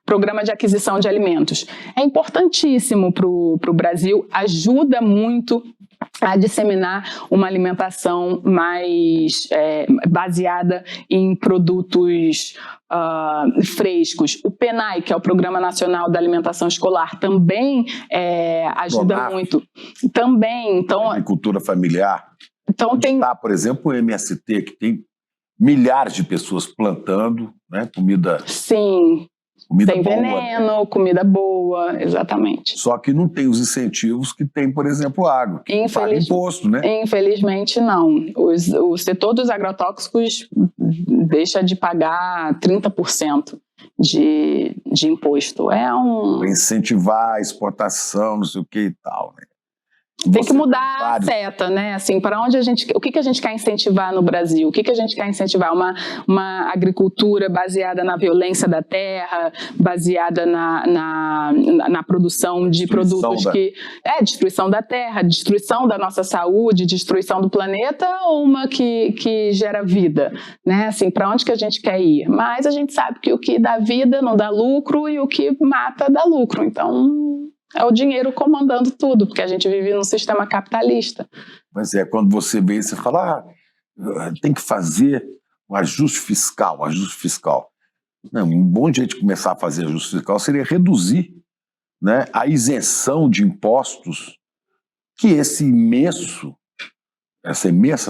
programa de aquisição de alimentos. É importantíssimo para o Brasil, ajuda muito a disseminar uma alimentação mais baseada em produtos frescos. O PNAE, que é o Programa Nacional da Alimentação Escolar, também ajuda muito. Também, então, agricultura familiar. Então tem, por exemplo, o MST, que tem milhares de pessoas plantando, né, comida. Sim. Comida tem boa, veneno, comida boa, exatamente. Só que não tem os incentivos que tem, por exemplo, a água, que paga imposto, né? Infelizmente, não. O setor dos agrotóxicos deixa de pagar 30% de imposto. Para incentivar a exportação, não sei o que e tal, né? Tem que mudar a seta, né? Assim, para onde o que a gente quer incentivar no Brasil? O que a gente quer incentivar? Uma agricultura baseada na violência da terra, baseada na produção de produtos que destruição da terra, destruição da nossa saúde, destruição do planeta, ou uma que gera vida, né? Assim, para onde que a gente quer ir? Mas a gente sabe que o que dá vida não dá lucro e o que mata dá lucro. Então é o dinheiro comandando tudo, porque a gente vive num sistema capitalista. Mas quando você vê, você fala, tem que fazer um ajuste fiscal, Não, um bom jeito de começar a fazer ajuste fiscal seria reduzir, né, a isenção de impostos que essa imensa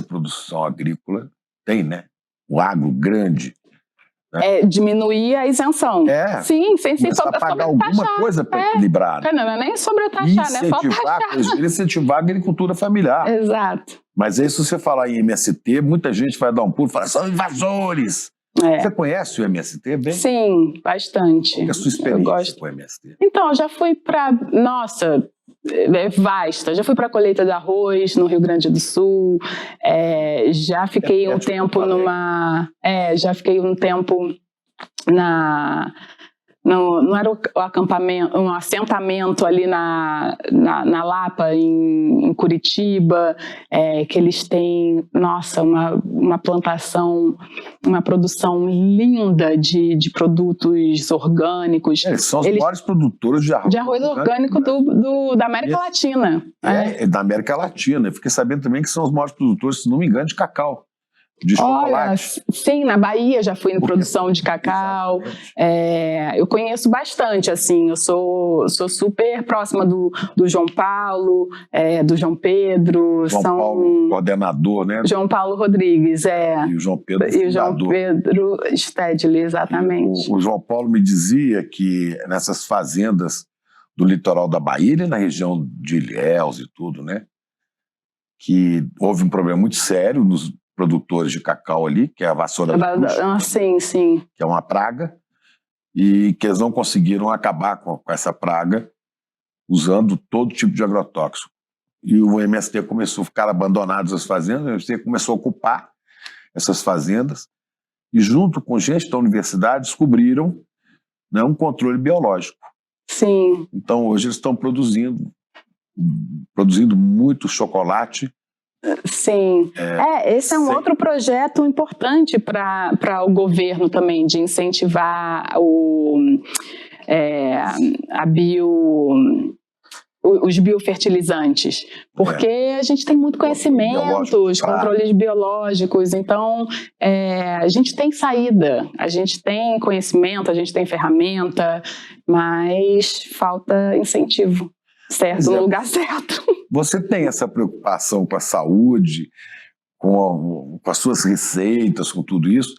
produção agrícola tem, né? O agro grande. Diminuir a isenção. Sim, sem pagar alguma coisa para equilibrar. Não é nem sobretaxar, né? Só taxar. Incentivar a agricultura familiar. Exato. Mas aí, se você falar em MST, muita gente vai dar um pulo e falar, são invasores. Você conhece o MST bem? Sim, bastante. Qual é a sua experiência com o MST? Então, eu já fui para... Nossa, vasta. Já fui para a colheita de arroz no Rio Grande do Sul. Já fiquei um tempo já fiquei um tempo não era o acampamento, um assentamento ali na Lapa, em Curitiba, que eles têm, nossa, uma plantação, uma produção linda de produtos orgânicos. Eles são os maiores produtores de arroz orgânico da América Latina. Da América Latina. Eu fiquei sabendo também que são os maiores produtores, se não me engano, de cacau. De chocolate. Olha, sim, na Bahia já fui em produção de cacau. Eu conheço bastante, assim, eu sou super próxima do João Paulo, do João Pedro. João Paulo, coordenador, né? João Paulo Rodrigues, E o João Pedro, fundador. E o João Pedro Stedley, exatamente. O João Paulo me dizia que nessas fazendas do litoral da Bahia, na região de Ilhéus e tudo, né? Que houve um problema muito sério nos produtores de cacau ali, que é a vassoura da bruxa, sim. Que é uma praga, e que eles não conseguiram acabar com essa praga usando todo tipo de agrotóxico. E o MST começou a ficar abandonados as fazendas, o MST começou a ocupar essas fazendas, e junto com gente da universidade descobriram, né, um controle biológico. Sim. Então hoje eles estão produzindo muito chocolate. Sim, esse é um outro projeto importante para o governo também, de incentivar os biofertilizantes, porque a gente tem muito conhecimento, os controles biológicos, então a gente tem saída, a gente tem conhecimento, a gente tem ferramenta, mas falta incentivo. Certo, no lugar certo. Você tem essa preocupação com a saúde, com as suas receitas, com tudo isso,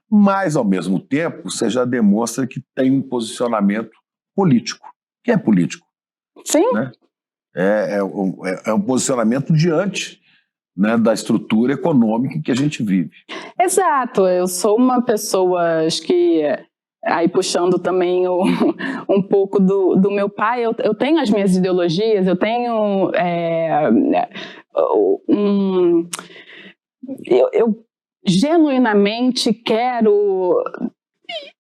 mas, ao mesmo tempo, você já demonstra que tem um posicionamento político. Que é político? Sim. Né? É um posicionamento diante, né, da estrutura econômica que a gente vive. Exato. Eu sou uma pessoa, acho que... Aí puxando também um pouco do meu pai, eu tenho as minhas ideologias, eu tenho eu genuinamente quero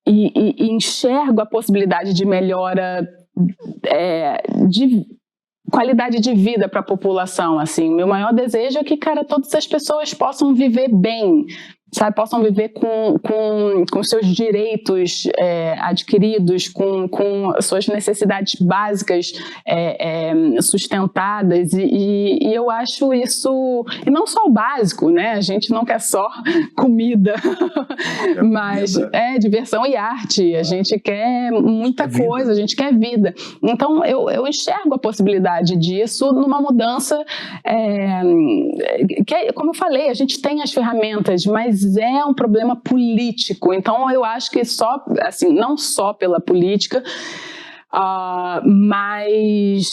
e enxergo a possibilidade de melhora de qualidade de vida para a população, assim. Meu maior desejo é que, todas as pessoas possam viver bem, sabe, possam viver com seus direitos adquiridos, com suas necessidades básicas sustentadas, e eu acho isso, e não só o básico, né, a gente não quer só comida, mas diversão e arte, a gente quer muita coisa, a gente quer vida. Então eu enxergo a possibilidade disso numa mudança, que como eu falei, a gente tem as ferramentas, mas é um problema político. Então eu acho que não só pela política, mas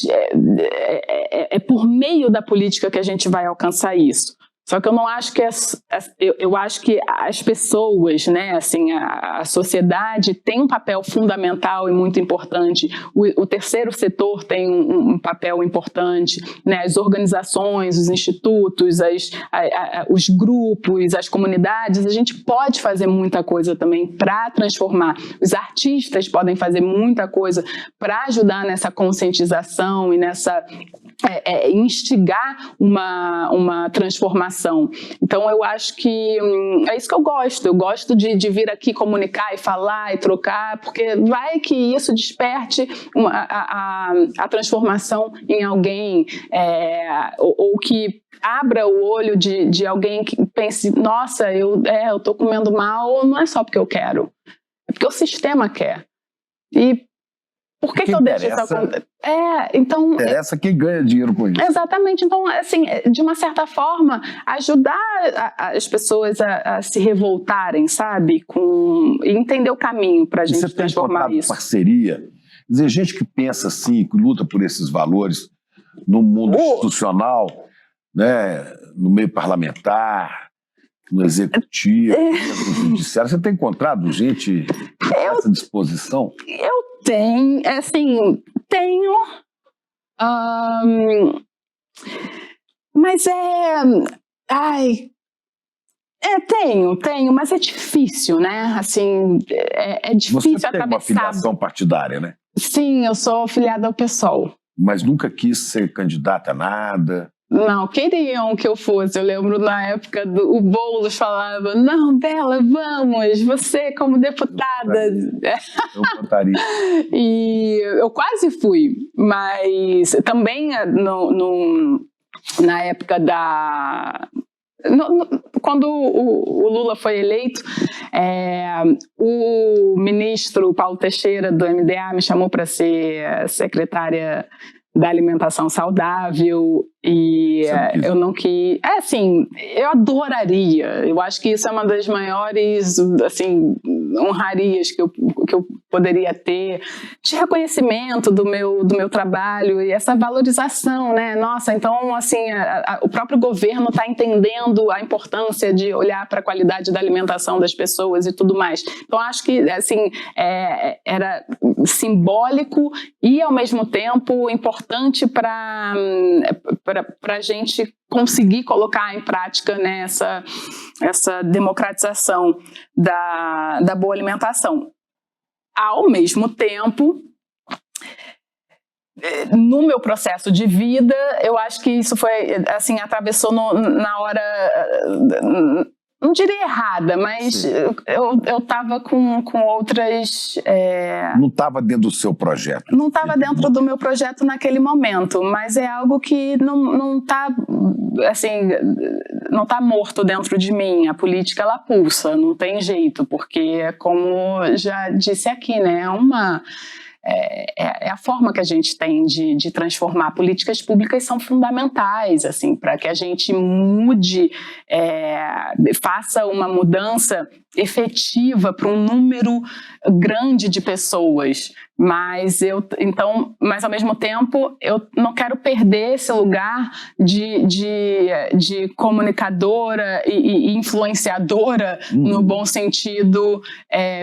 é por meio da política que a gente vai alcançar isso. Só que eu não acho que eu acho que as pessoas, né, assim, a sociedade tem um papel fundamental e muito importante. O terceiro setor tem um papel importante, né, as organizações, os institutos, os grupos, as comunidades. A gente pode fazer muita coisa também para transformar. Os artistas podem fazer muita coisa para ajudar nessa conscientização e nessa instigar uma transformação. Então eu acho que é isso que eu gosto de vir aqui comunicar e falar e trocar, porque vai que isso desperte a transformação em alguém, ou que abra o olho de alguém que pense, nossa, eu tô comendo mal, não é só porque eu quero, é porque o sistema quer. E por que eu deixo isso acontecer? Então, interessa quem ganha dinheiro com isso. Exatamente. Então, assim, de uma certa forma, ajudar as pessoas a se revoltarem, sabe? E entender o caminho para a gente transformar isso. Parceria. Quer dizer, gente que pensa assim, que luta por esses valores no mundo institucional, né? No meio parlamentar, no executivo, no judiciário. Você tem encontrado gente nessa disposição? Eu tenho, mas tenho, mas é difícil, né? Assim, é difícil atravessar. Você tem uma filiação partidária, né? Sim, eu sou filiada ao PSOL. Mas nunca quis ser candidata a nada? Não, queriam que eu fosse. Eu lembro na época o Boulos falava, não, Bela, vamos, você como deputada. Eu votaria. E eu quase fui, mas também na época quando o Lula foi eleito, o ministro Paulo Teixeira do MDA me chamou para ser secretária da alimentação saudável, e eu não quis... eu adoraria, eu acho que isso é uma das maiores, assim, honrarias que eu poderia ter, de reconhecimento do meu trabalho e essa valorização, né? Nossa, então, assim, o próprio governo está entendendo a importância de olhar para a qualidade da alimentação das pessoas e tudo mais. Então, acho que, assim, era simbólico e, ao mesmo tempo, importante para a gente conseguir colocar em prática, né, essa democratização da boa alimentação. Ao mesmo tempo, no meu processo de vida, eu acho que isso foi, assim, atravessou na hora, não diria errada, mas eu estava com outras... Não estava dentro do seu projeto? Não estava dentro do meu projeto naquele momento, mas é algo que não está, assim, não está morto dentro de mim. A política, ela pulsa, não tem jeito, porque, como já disse aqui, né, é a forma que a gente tem de transformar. Políticas públicas são fundamentais, assim, para que a gente mude, faça uma mudança efetiva para um número grande de pessoas. Mas ao mesmo tempo, eu não quero perder esse lugar de comunicadora e influenciadora, no bom sentido,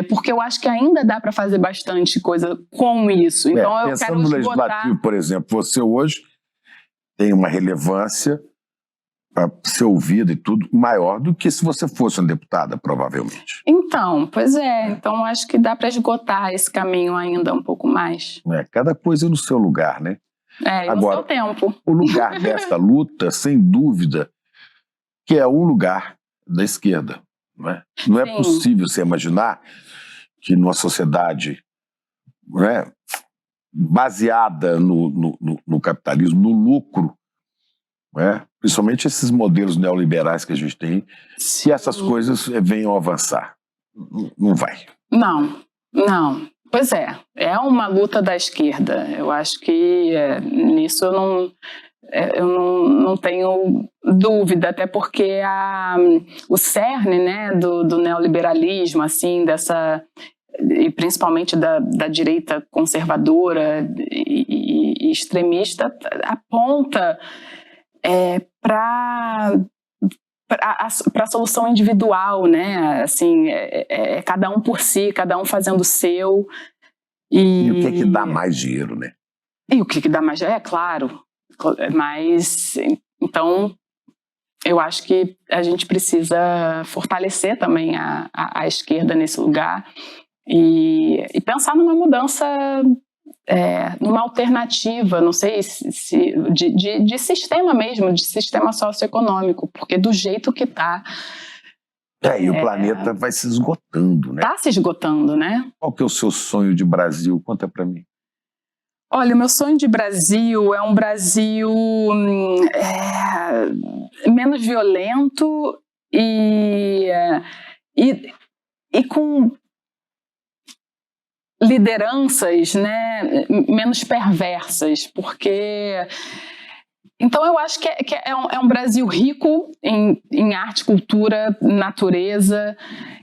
porque eu acho que ainda dá para fazer bastante coisa com isso. Então eu pensando quero no legislativo, por exemplo, você hoje tem uma relevância para ser ouvida e tudo, maior do que se você fosse uma deputada, provavelmente. Então, pois é. Então, acho que dá para esgotar esse caminho ainda um pouco mais. Cada coisa no seu lugar, né? Agora, no seu tempo. O lugar dessa luta, sem dúvida, que é um lugar da esquerda. Não é, não é possível você imaginar que numa sociedade, não é, baseada no capitalismo, no lucro, não é, principalmente esses modelos neoliberais que a gente tem, se essas coisas venham a avançar. Não vai. Não. Pois é uma luta da esquerda. Eu acho que nisso eu não tenho dúvida, até porque o cerne, né, do neoliberalismo, assim, e principalmente da direita conservadora e extremista, aponta para a solução individual, né? Assim, cada um por si, cada um fazendo o seu. E o que dá mais dinheiro, né? E o que dá mais dinheiro, claro. Mas, então, eu acho que a gente precisa fortalecer também a esquerda nesse lugar e pensar numa mudança, numa alternativa, não sei de sistema mesmo, de sistema socioeconômico, porque do jeito que está... E o planeta vai se esgotando, né? Está se esgotando, né? Qual que é o seu sonho de Brasil? Conta para mim. Olha, o meu sonho de Brasil é um Brasil menos violento e com lideranças, né, menos perversas, porque... Então eu acho que é um Brasil rico em arte, cultura, natureza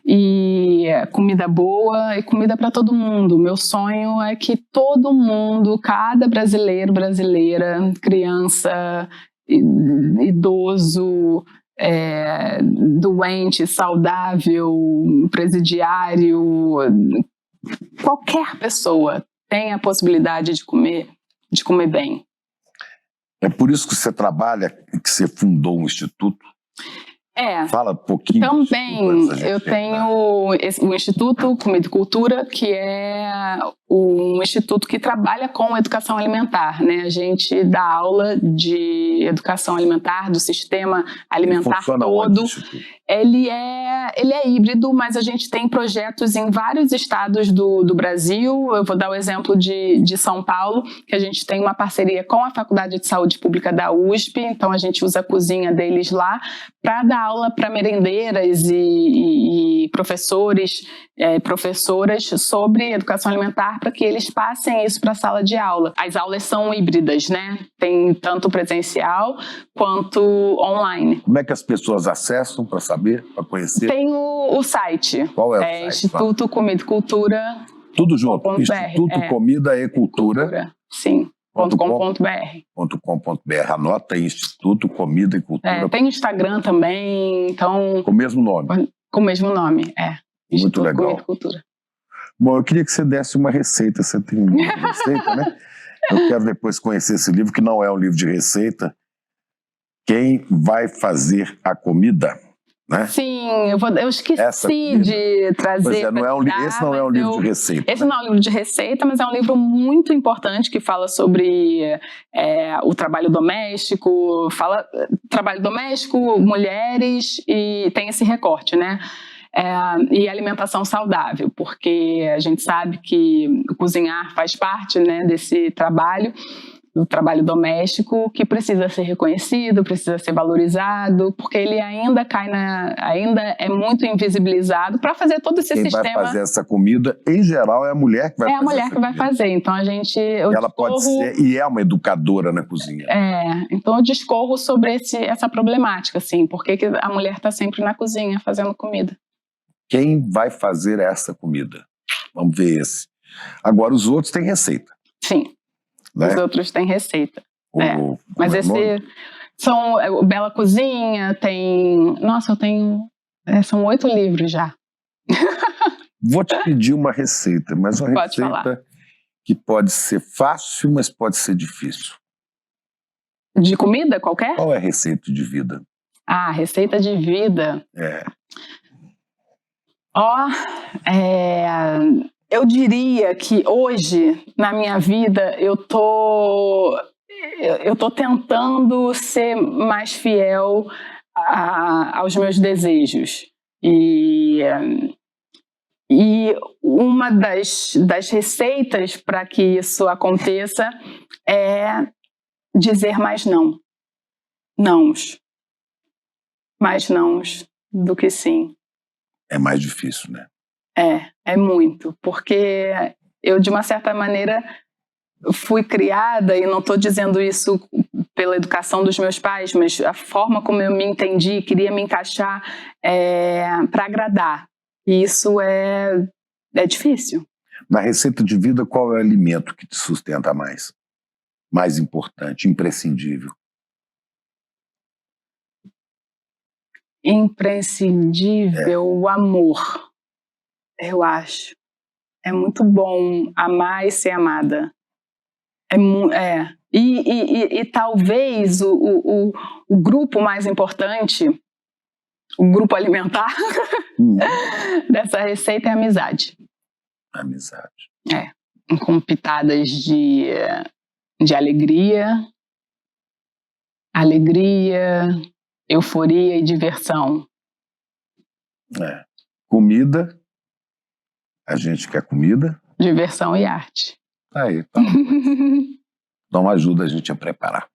e comida boa e comida para todo mundo. Meu sonho é que todo mundo, cada brasileiro, brasileira, criança, idoso, doente, saudável, presidiário, qualquer pessoa tenha a possibilidade de comer bem. É por isso que você trabalha, que você fundou um instituto? Fala um pouquinho. Também, eu tenho o Instituto Comida e Cultura, que é um instituto que trabalha com educação alimentar, né? A gente dá aula de educação alimentar, do sistema alimentar todo. Ele é híbrido, mas a gente tem projetos em vários estados do Brasil. Eu vou dar o exemplo de São Paulo, que a gente tem uma parceria com a Faculdade de Saúde Pública da USP, então a gente usa a cozinha deles lá para dar aula para merendeiras e professores, professoras sobre educação alimentar, para que eles passem isso para a sala de aula. As aulas são híbridas, né? Tem tanto presencial quanto online. Como é que as pessoas acessam para saber, para conhecer? Tem o site. Qual é o site? Instituto Comida e Cultura. Tudo junto. Instituto Comida e Cultura. Sim. .com.br. Anota aí, Instituto Comida e Cultura. Tem Instagram também, então... Com o mesmo nome? Com o mesmo nome, Muito Instituto legal. Comida e Cultura. Bom, eu queria que você desse uma receita. Você tem uma receita, né? Eu quero depois conhecer esse livro, que não é um livro de receita. Quem vai fazer a comida? Né? Sim, eu esqueci de trazer. Esse não é um livro de receita. Esse não é um livro de receita, mas é um livro muito importante que fala sobre o trabalho doméstico, mulheres, e tem esse recorte, né? E alimentação saudável, porque a gente sabe que o cozinhar faz parte, né, desse trabalho, do trabalho doméstico, que precisa ser reconhecido, precisa ser valorizado, porque ele ainda ainda é muito invisibilizado para fazer todo esse sistema. Quem vai fazer essa comida, em geral, é a mulher que vai fazer. É a mulher que vai fazer, então a gente... Ela pode ser, e é uma educadora na cozinha. Então eu discorro sobre essa problemática, assim, porque a mulher está sempre na cozinha fazendo comida. Quem vai fazer essa comida? Vamos ver esse. Agora, os outros têm receita. Sim. Né? Os outros têm receita. Mas são Bela Cozinha, tem... Nossa, eu tenho... são 8 livros já. Vou te pedir uma receita, mas uma Pode receita falar. Que pode ser fácil, mas pode ser difícil. De comida qualquer? Qual é a receita de vida? Receita de vida. Eu diria que hoje, na minha vida, eu tô tentando ser mais fiel aos meus desejos. E uma das receitas para que isso aconteça é dizer mais não. Nãos. Mais nãos do que sim. É mais difícil, né? É muito. Porque eu, de uma certa maneira, fui criada, e não estou dizendo isso pela educação dos meus pais, mas a forma como eu me entendi, queria me encaixar para agradar. E isso é difícil. Na receita de vida, qual é o alimento que te sustenta mais? Mais importante, imprescindível? Imprescindível, o amor, eu acho. É muito bom amar e ser amada. E talvez o grupo mais importante, o grupo alimentar dessa receita é a amizade. Amizade. Com pitadas de alegria, euforia e diversão. Comida, a gente quer comida. Diversão e arte. Aí, tá. Então ajuda a gente a preparar.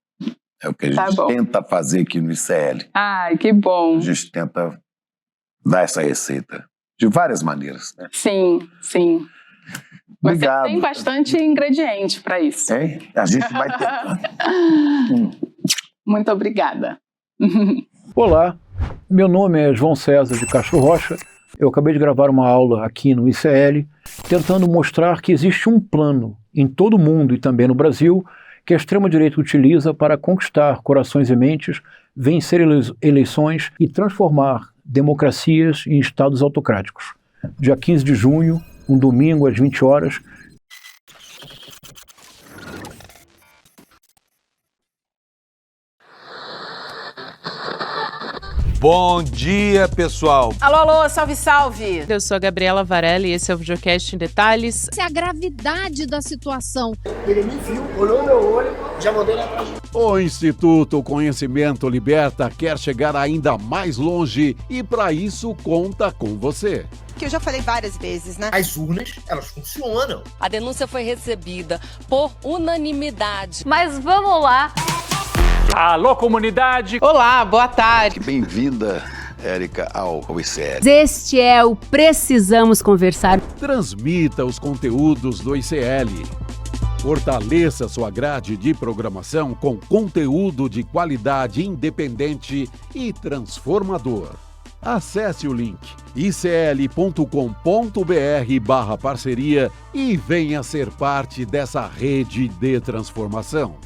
É o que a gente tenta fazer aqui no ICL. Ai, que bom. A gente tenta dar essa receita de várias maneiras, né? Sim. Mas obrigado. você tem bastante ingrediente para isso. A gente vai tentando. Muito obrigada. Olá, meu nome é João César de Castro Rocha. Eu acabei de gravar uma aula aqui no ICL, tentando mostrar que existe um plano em todo o mundo e também no Brasil que a extrema-direita utiliza para conquistar corações e mentes, vencer eleições e transformar democracias em estados autocráticos. Dia 15 de junho, um domingo às 20 horas, Bom dia, pessoal! Alô, salve! Eu sou a Gabriela Varela e esse é o Videocast em Detalhes. Essa é a gravidade da situação. Ele me viu, olhou no meu olho, já mandei lá atrás. O Instituto Conhecimento Liberta quer chegar ainda mais longe e para isso conta com você. Que eu já falei várias vezes, né? As urnas, elas funcionam. A denúncia foi recebida por unanimidade. Mas vamos lá. Alô, comunidade! Olá, boa tarde. Bem-vinda, Érica, ao ICL. Este é o Precisamos Conversar. Transmita os conteúdos do ICL. Fortaleça sua grade de programação com conteúdo de qualidade independente e transformador. Acesse o link icl.com.br/parceria e venha ser parte dessa rede de transformação.